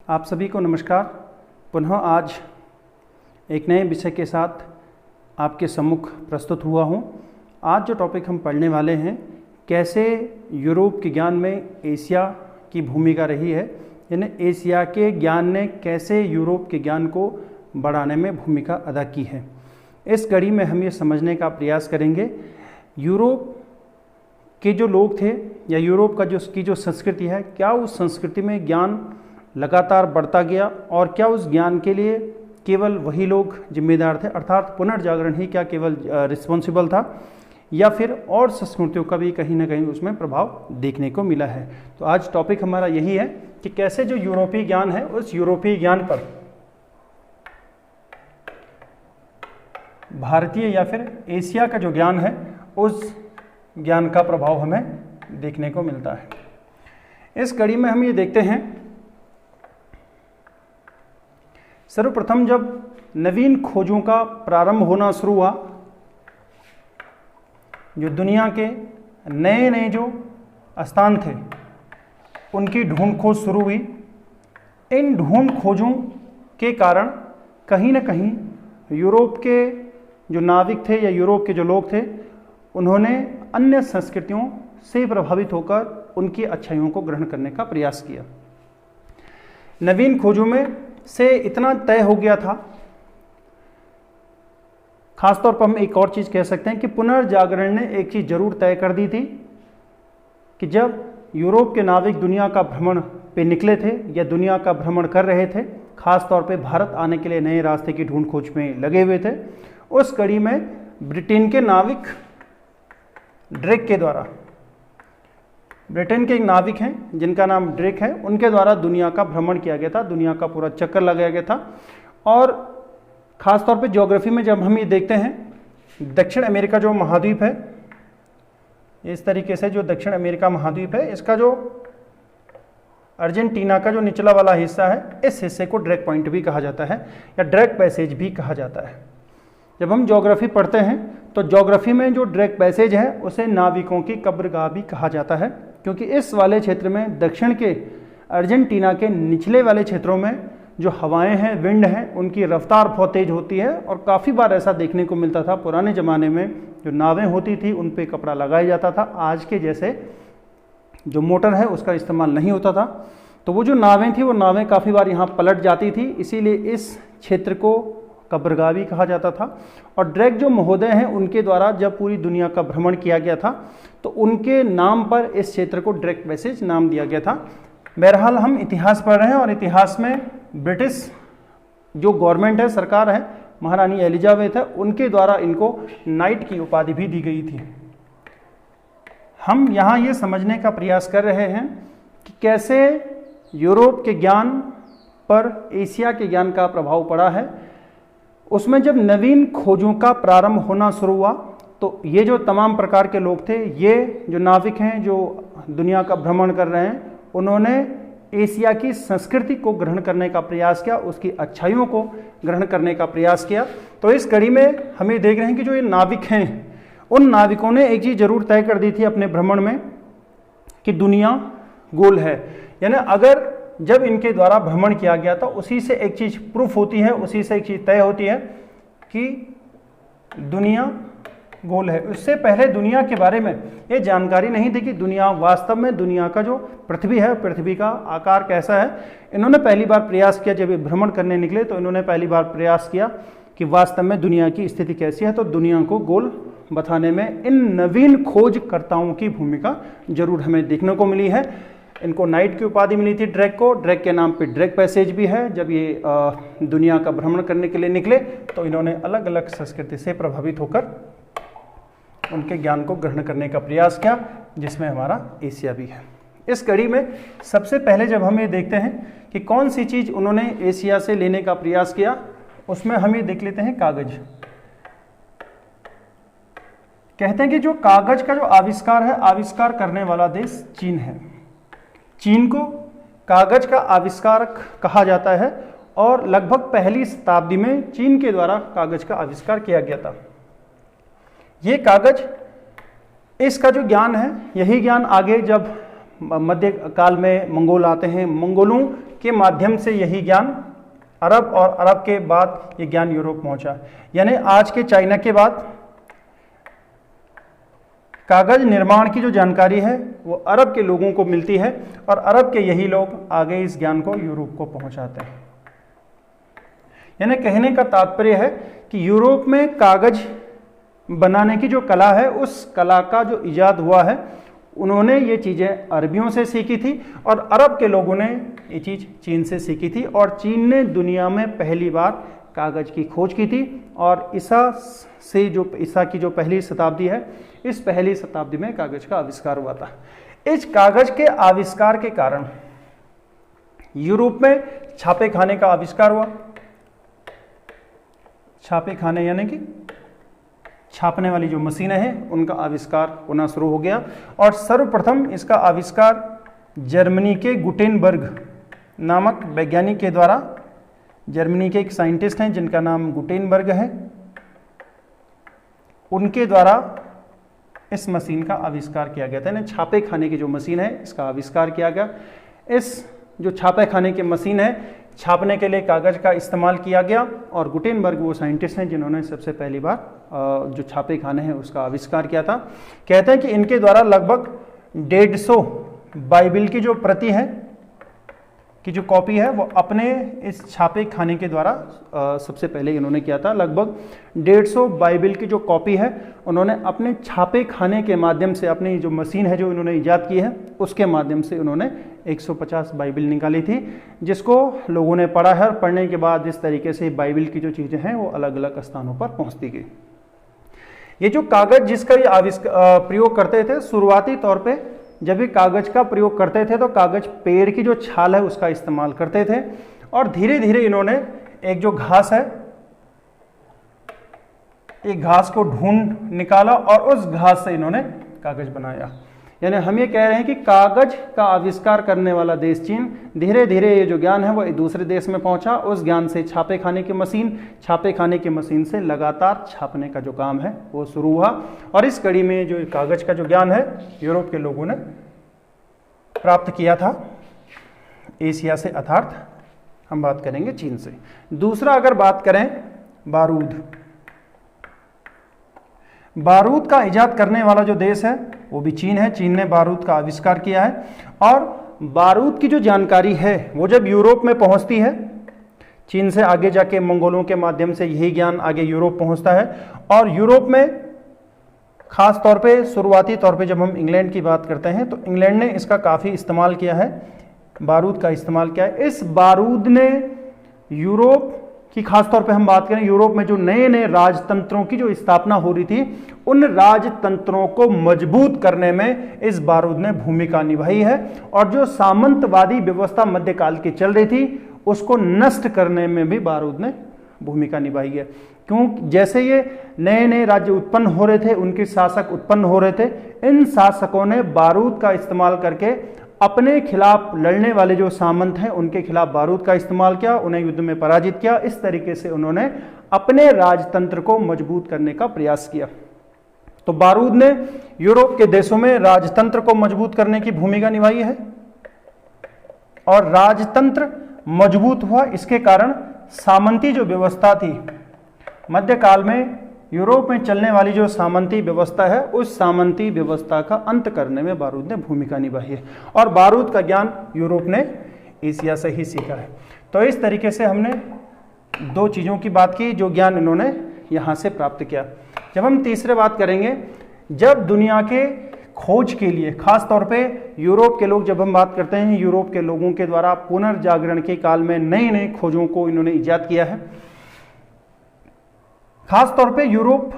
आप सभी को नमस्कार। पुनः आज एक नए विषय के साथ आपके सम्मुख प्रस्तुत हुआ हूँ। आज जो टॉपिक हम पढ़ने वाले हैं, कैसे यूरोप के ज्ञान में एशिया की भूमिका रही है, यानी एशिया के ज्ञान ने कैसे यूरोप के ज्ञान को बढ़ाने में भूमिका अदा की है। इस कड़ी में हम ये समझने का प्रयास करेंगे यूरोप के जो लोग थे या यूरोप का जो संस्कृति है, क्या उस संस्कृति में ज्ञान लगातार बढ़ता गया और क्या उस ज्ञान के लिए केवल वही लोग जिम्मेदार थे, अर्थात पुनर्जागरण ही क्या केवल रिस्पॉन्सिबल था, या फिर और संस्कृतियों का भी कहीं ना कहीं उसमें प्रभाव देखने को मिला है। तो आज टॉपिक हमारा यही है कि कैसे जो यूरोपीय ज्ञान है, उस यूरोपीय ज्ञान पर भारतीय या फिर एशिया का जो ज्ञान है, उस ज्ञान का प्रभाव हमें देखने को मिलता है। इस कड़ी में हम ये देखते हैं, सर्वप्रथम जब नवीन खोजों का प्रारंभ होना शुरू हुआ, जो दुनिया के नए नए जो स्थान थे उनकी ढूंढ खोज शुरू हुई। इन ढूंढ खोजों के कारण कहीं ना कहीं यूरोप के जो नाविक थे या यूरोप के जो लोग थे, उन्होंने अन्य संस्कृतियों से प्रभावित होकर उनकी अच्छाइयों को ग्रहण करने का प्रयास किया। नवीन खोजों में से इतना तय हो गया था, खासतौर पर हम एक और चीज कह सकते हैं कि पुनर्जागरण ने एक चीज जरूर तय कर दी थी कि जब यूरोप के नाविक दुनिया का भ्रमण पे निकले थे या दुनिया का भ्रमण कर रहे थे, खासतौर पे भारत आने के लिए नए रास्ते की ढूंढ खोज में लगे हुए थे, उस कड़ी में ब्रिटेन के नाविक ड्रेक के द्वारा, ब्रिटेन के एक नाविक हैं जिनका नाम ड्रेक है, उनके द्वारा दुनिया का भ्रमण किया गया था, दुनिया का पूरा चक्कर लगाया गया था। और ख़ासतौर पे ज्योग्राफी में जब हम ये देखते हैं, दक्षिण अमेरिका जो महाद्वीप है, इस तरीके से जो दक्षिण अमेरिका महाद्वीप है, इसका जो अर्जेंटीना का जो निचला वाला हिस्सा है, इस हिस्से को ड्रेक पॉइंट भी कहा जाता है या ड्रेक पैसेज भी कहा जाता है। जब हम ज्योग्राफी पढ़ते हैं तो ज्योग्राफी में जो ड्रेक पैसेज है उसे नाविकों की कब्रगाह भी कहा जाता है, क्योंकि इस वाले क्षेत्र में, दक्षिण के अर्जेंटीना के निचले वाले क्षेत्रों में जो हवाएं हैं, विंड हैं, उनकी रफ्तार बहुत तेज होती है। और काफ़ी बार ऐसा देखने को मिलता था, पुराने ज़माने में जो नावें होती थी उन पे कपड़ा लगाया जाता था, आज के जैसे जो मोटर है उसका इस्तेमाल नहीं होता था। तो वो जो नावें थी, वो नावें काफ़ी बार यहाँ पलट जाती थी, इसीलिए इस क्षेत्र को कब्रगाह भी कहा जाता था। और ड्रेक जो महोदय हैं, उनके द्वारा जब पूरी दुनिया का भ्रमण किया गया था तो उनके नाम पर इस क्षेत्र को ड्रेक पैसेज नाम दिया गया था। बहरहाल हम इतिहास पढ़ रहे हैं और इतिहास में ब्रिटिश जो गवर्नमेंट है, सरकार है, महारानी एलिजाबेथ है, उनके द्वारा इनको नाइट की उपाधि भी दी गई थी। हम यहाँ ये समझने का प्रयास कर रहे हैं कि कैसे यूरोप के ज्ञान पर एशिया के ज्ञान का प्रभाव पड़ा है। उसमें जब नवीन खोजों का प्रारंभ होना शुरू हुआ तो ये जो तमाम प्रकार के लोग थे, ये जो नाविक हैं जो दुनिया का भ्रमण कर रहे हैं, उन्होंने एशिया की संस्कृति को ग्रहण करने का प्रयास किया, उसकी अच्छाइयों को ग्रहण करने का प्रयास किया। तो इस कड़ी में हम ये देख रहे हैं कि जो ये नाविक हैं, उन नाविकों ने एक चीज़ जरूर तय कर दी थी अपने भ्रमण में कि दुनिया गोल है। यानी अगर जब इनके द्वारा भ्रमण किया गया था, उसी से एक चीज़ प्रूफ होती है, उसी से एक चीज़ तय होती है कि दुनिया गोल है। उससे पहले दुनिया के बारे में ये जानकारी नहीं थी कि दुनिया वास्तव में, दुनिया का जो पृथ्वी है, पृथ्वी का आकार कैसा है। इन्होंने पहली बार प्रयास किया, जब ये भ्रमण करने निकले तो इन्होंने पहली बार प्रयास किया कि वास्तव में दुनिया की स्थिति कैसी है। तो दुनिया को गोल बताने में इन नवीन खोजकर्ताओं की भूमिका जरूर हमें देखने को मिली है। इनको नाइट की उपाधि मिली थी ड्रेक को, ड्रेक के नाम पे ड्रेक पैसेज भी है। जब ये दुनिया का भ्रमण करने के लिए निकले तो इन्होंने अलग अलग संस्कृति से प्रभावित होकर उनके ज्ञान को ग्रहण करने का प्रयास किया, जिसमें हमारा एशिया भी है। इस कड़ी में सबसे पहले जब हम ये देखते हैं कि कौन सी चीज़ उन्होंने एशिया से लेने का प्रयास किया, उसमें हम ये देख लेते हैं कागज। कहते हैं कि जो कागज का जो आविष्कार है, आविष्कार करने वाला देश चीन है। चीन को कागज का आविष्कारक कहा जाता है और लगभग पहली शताब्दी में चीन के द्वारा कागज का आविष्कार किया गया था। ये कागज, इसका जो ज्ञान है, यही ज्ञान आगे जब मध्य काल में मंगोल आते हैं, मंगोलों के माध्यम से यही ज्ञान अरब, और अरब के बाद ये ज्ञान यूरोप पहुंचा। यानी आज के चाइना के बाद कागज निर्माण की जो जानकारी है वो अरब के लोगों को मिलती है, और अरब के यही लोग आगे इस ज्ञान को यूरोप को पहुंचाते हैं। यानी कहने का तात्पर्य है कि यूरोप में कागज बनाने की जो कला है, उस कला का जो इजाद हुआ है, उन्होंने ये चीज़ें अरबियों से सीखी थी, और अरब के लोगों ने ये चीज़ चीन से सीखी थी, और चीन ने दुनिया में पहली बार कागज की खोज की थी। और ईसा की जो पहली शताब्दी है, इस पहली शताब्दी में कागज का आविष्कार हुआ था। इस कागज के आविष्कार के कारण यूरोप में छापे खाने का आविष्कार हुआ। छापे खाने यानी कि छापने वाली जो मशीनें हैं उनका आविष्कार होना शुरू हो गया, और सर्वप्रथम इसका आविष्कार जर्मनी के गुटेनबर्ग नामक वैज्ञानिक के द्वारा, जर्मनी के एक साइंटिस्ट हैं जिनका नाम गुटेनबर्ग है, उनके द्वारा इस मशीन का आविष्कार किया गया था। यानी छापे खाने की जो मशीन है इसका आविष्कार किया गया। इस जो छापे खाने की मशीन है, छापने के लिए कागज का इस्तेमाल किया गया, और गुटेनबर्ग वो साइंटिस्ट हैं जिन्होंने सबसे पहली बार जो छापे खाने हैं उसका आविष्कार किया था। कहते हैं कि इनके द्वारा लगभग 150 बाइबिल की जो प्रति है, की जो कॉपी है, वो अपने इस छापे खाने के द्वारा सबसे पहले इन्होंने किया था। लगभग 150 बाइबिल की जो कॉपी है उन्होंने अपने छापे खाने के माध्यम से, अपनी जो मशीन है जो इन्होंने ईजाद की है उसके माध्यम से उन्होंने 150 बाइबिल निकाली थी, जिसको लोगों ने पढ़ा है, और पढ़ने के बाद इस तरीके से बाइबिल की जो चीज़ें हैं वो अलग अलग स्थानों पर पहुँचती गई। ये जो कागज जिसका ये प्रयोग करते थे, शुरुआती तौर पर जब भी कागज का प्रयोग करते थे तो कागज पेड़ की जो छाल है उसका इस्तेमाल करते थे, और धीरे धीरे इन्होंने एक जो घास है, एक घास को ढूंढ निकाला और उस घास से इन्होंने कागज बनाया। यानी हम ये कह रहे हैं कि कागज का आविष्कार करने वाला देश चीन, धीरे धीरे ये जो ज्ञान है वो एक दूसरे देश में पहुंचा। उस ज्ञान से छापे खाने की मशीन, छापे खाने की मशीन से लगातार छापने का जो काम है वो शुरू हुआ, और इस कड़ी में जो कागज का जो ज्ञान है यूरोप के लोगों ने प्राप्त किया था एशिया से, अर्थात हम बात करेंगे चीन से। दूसरा अगर बात करें बारूद, बारूद का इजाद करने वाला जो देश है वो भी चीन है। चीन ने बारूद का आविष्कार किया है, और बारूद की जो जानकारी है वो जब यूरोप में पहुंचती है, चीन से आगे जाके मंगोलों के माध्यम से यही ज्ञान आगे यूरोप पहुंचता है, और यूरोप में खास तौर पे शुरुआती तौर पे जब हम इंग्लैंड की बात करते हैं तो इंग्लैंड ने इसका काफ़ी इस्तेमाल किया है, बारूद का इस्तेमाल किया है। इस बारूद ने यूरोप कि खास तौर पे हम बात करें यूरोप में जो नए नए राजतंत्रों की जो स्थापना हो रही थी, उन राजतंत्रों को मजबूत करने में इस बारूद ने भूमिका निभाई है, और जो सामंतवादी व्यवस्था मध्यकाल की चल रही थी उसको नष्ट करने में भी बारूद ने भूमिका निभाई है। क्यों? जैसे ये नए नए राज्य उत्पन्न हो रहे थे, उनके शासक उत्पन्न हो रहे थे, इन शासकों ने बारूद का इस्तेमाल करके अपने खिलाफ लड़ने वाले जो सामंत हैं उनके खिलाफ बारूद का इस्तेमाल किया, उन्हें युद्ध में पराजित किया। इस तरीके से उन्होंने अपने राजतंत्र को मजबूत करने का प्रयास किया। तो बारूद ने यूरोप के देशों में राजतंत्र को मजबूत करने की भूमिका निभाई है, और राजतंत्र मजबूत हुआ। इसके कारण सामंती जो व्यवस्था थी, मध्यकाल में यूरोप में चलने वाली जो सामंती व्यवस्था है, उस सामंती व्यवस्था का अंत करने में बारूद ने भूमिका निभाई है, और बारूद का ज्ञान यूरोप ने एशिया से ही सीखा है। तो इस तरीके से हमने दो चीज़ों की बात की जो ज्ञान इन्होंने यहाँ से प्राप्त किया। जब हम तीसरे बात करेंगे, जब दुनिया के खोज के लिए खास तौर पे यूरोप के लोग, जब हम बात करते हैं यूरोप के लोगों के द्वारा पुनर्जागरण के काल में नई नई खोजों को इन्होंने ईजाद किया है। खास तौर पे यूरोप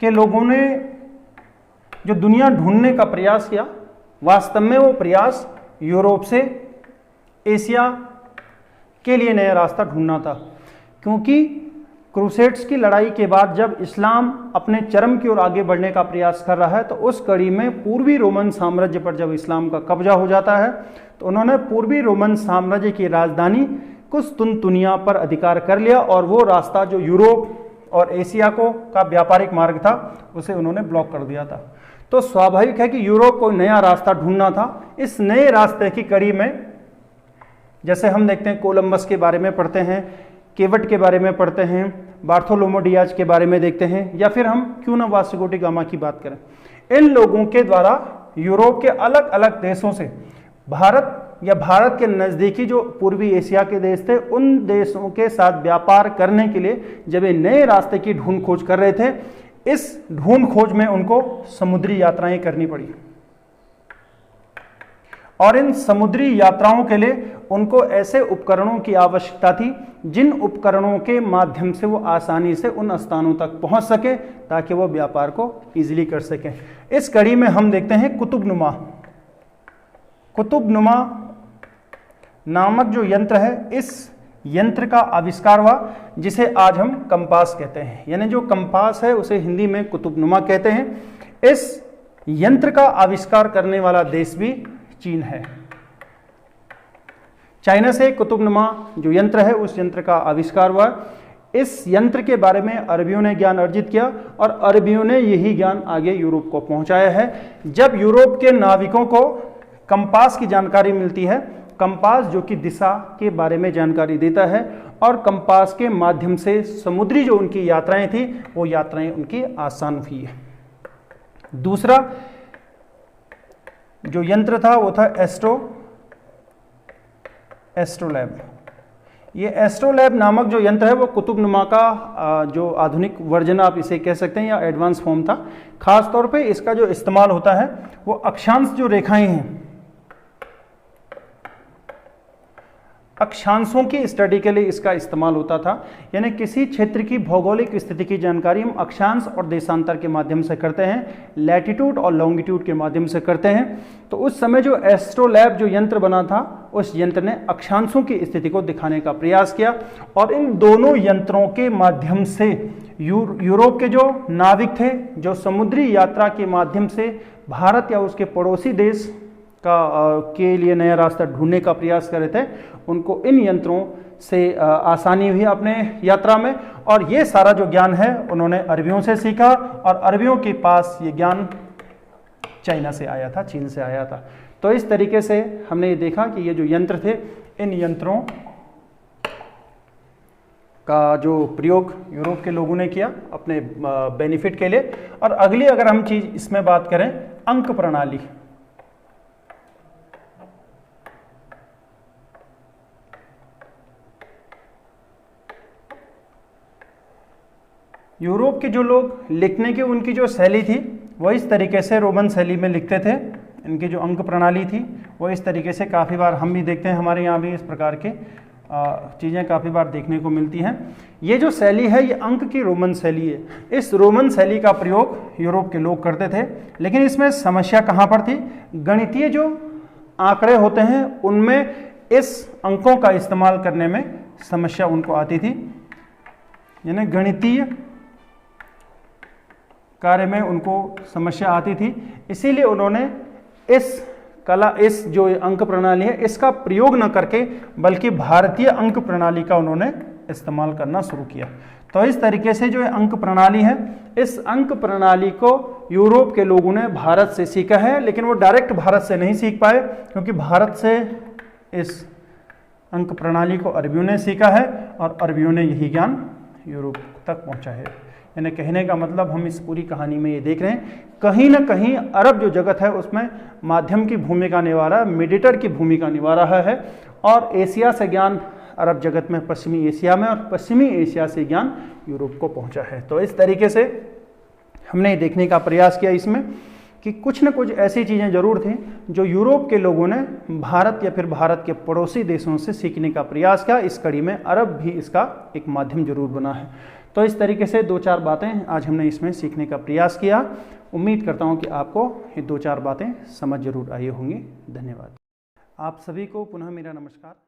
के लोगों ने जो दुनिया ढूंढने का प्रयास किया, वास्तव में वो प्रयास यूरोप से एशिया के लिए नया रास्ता ढूंढना था। क्योंकि क्रूसेड्स की लड़ाई के बाद जब इस्लाम अपने चरम की ओर आगे बढ़ने का प्रयास कर रहा है, तो उस कड़ी में पूर्वी रोमन साम्राज्य पर जब इस्लाम का कब्जा हो जाता है, तो उन्होंने पूर्वी रोमन साम्राज्य की राजधानी कुस्तुनतुनिया पर अधिकार कर लिया, और वो रास्ता जो यूरोप और एशिया का व्यापारिक मार्ग था उसे उन्होंने ब्लॉक कर दिया था। तो स्वाभाविक है कि यूरोप को नया रास्ता ढूंढना था। इस नए रास्ते की कड़ी में जैसे हम देखते हैं कोलंबस के बारे में पढ़ते हैं, केवट के बारे में पढ़ते हैं, बार्थोलोमो डियाज के बारे में देखते हैं, या फिर हम क्यों ना वास्को डी गामा की बात करें। इन लोगों के द्वारा यूरोप के अलग अलग देशों से भारत या भारत के नज़दीकी जो पूर्वी एशिया के देश थे, उन देशों के साथ व्यापार करने के लिए जब ये नए रास्ते की ढूंढ खोज कर रहे थे, इस ढूंढ खोज में उनको समुद्री यात्राएं करनी पड़ी और इन समुद्री यात्राओं के लिए उनको ऐसे उपकरणों की आवश्यकता थी जिन उपकरणों के माध्यम से वो आसानी से उन स्थानों तक पहुंच सके ताकि वो व्यापार को इजीली कर सकें। इस कड़ी में हम देखते हैं कुतुबनुमा नामक जो यंत्र है, इस यंत्र का आविष्कार हुआ जिसे आज हम कंपास कहते हैं, यानी जो कंपास है उसे हिंदी में कुतुबनुमा कहते हैं। इस यंत्र का आविष्कार करने वाला देश भी चीन है। चाइना से कुतुबनुमा जो यंत्र है उस यंत्र का आविष्कार हुआ। इस यंत्र के बारे में अरबियों ने ज्ञान अर्जित किया और अरबियों ने यही ज्ञान आगे यूरोप को पहुंचाया है। जब यूरोप के नाविकों को कंपास की जानकारी मिलती है, कंपास जो कि दिशा के बारे में जानकारी देता है, और कंपास के माध्यम से समुद्री जो उनकी यात्राएं थी वो यात्राएं उनकी आसान हुई है। दूसरा जो यंत्र था वो था एस्ट्रोलैब। ये एस्ट्रोलैब नामक जो यंत्र है वो कुतुबनुमा का जो आधुनिक वर्जन आप इसे कह सकते हैं या एडवांस फॉर्म था। खास तौर पे इसका जो इस्तेमाल होता है वो अक्षांश जो रेखाएं हैं, अक्षांशों की स्टडी के लिए इसका इस्तेमाल होता था। यानी किसी क्षेत्र की भौगोलिक स्थिति की जानकारी हम अक्षांश और देशांतर के माध्यम से करते हैं, लैटिट्यूड और लॉन्गिट्यूड के माध्यम से करते हैं। तो उस समय जो एस्ट्रोलैब जो यंत्र बना था, उस यंत्र ने अक्षांशों की स्थिति को दिखाने का प्रयास किया और इन दोनों यंत्रों के माध्यम से यूरोप के जो नाविक थे, जो समुद्री यात्रा के माध्यम से भारत या उसके पड़ोसी देश के लिए नया रास्ता ढूंढने का प्रयास कर रहे थे, उनको इन यंत्रों से आसानी हुई अपने यात्रा में। और ये सारा जो ज्ञान है उन्होंने अरबियों से सीखा और अरबियों के पास ये ज्ञान चाइना से आया था, चीन से आया था। तो इस तरीके से हमने ये देखा कि ये जो यंत्र थे, इन यंत्रों का जो प्रयोग यूरोप के लोगों ने किया अपने बेनिफिट के लिए। और अगली अगर हम चीज इसमें बात करें, अंक प्रणाली। यूरोप के जो लोग लिखने की उनकी जो शैली थी वो इस तरीके से रोमन शैली में लिखते थे। इनकी जो अंक प्रणाली थी वो इस तरीके से, काफ़ी बार हम भी देखते हैं, हमारे यहाँ भी इस प्रकार के चीज़ें काफ़ी बार देखने को मिलती हैं। ये जो शैली है ये अंक की रोमन शैली है। इस रोमन शैली का प्रयोग यूरोप के लोग करते थे, लेकिन इसमें समस्या कहाँ पर थी? गणितीय जो आंकड़े होते हैं उनमें इस अंकों का इस्तेमाल करने में समस्या उनको आती थी, यानी गणितीय कार्य में उनको समस्या आती थी। इसीलिए उन्होंने इस जो अंक प्रणाली है इसका प्रयोग न करके बल्कि भारतीय अंक प्रणाली का उन्होंने इस्तेमाल करना शुरू किया। तो इस तरीके से जो अंक प्रणाली है, इस अंक प्रणाली को यूरोप के लोगों ने भारत से सीखा है, लेकिन वो डायरेक्ट भारत से नहीं सीख पाए क्योंकि भारत से इस अंक प्रणाली को अरबियों ने सीखा है और अरबियों ने यही ज्ञान यूरोप तक पहुंचा है। यानी कहने का मतलब हम इस पूरी कहानी में ये देख रहे हैं, कहीं ना कहीं अरब जो जगत है उसमें माध्यम की भूमिका निभा रहा है, मीडिएटर की भूमिका निभा रहा है, और एशिया से ज्ञान अरब जगत में पश्चिमी एशिया में, और पश्चिमी एशिया से ज्ञान यूरोप को पहुंचा है। तो इस तरीके से हमने देखने का प्रयास किया इसमें कि कुछ न कुछ ऐसी चीज़ें जरूर थी जो यूरोप के लोगों ने भारत या फिर भारत के पड़ोसी देशों से सीखने का प्रयास किया। इस कड़ी में अरब भी इसका एक माध्यम जरूर बना है। तो इस तरीके से 2-4 बातें आज हमने इसमें सीखने का प्रयास किया। उम्मीद करता हूं कि आपको ये 2-4 बातें समझ जरूर आई होंगी। धन्यवाद। आप सभी को पुनः मेरा नमस्कार।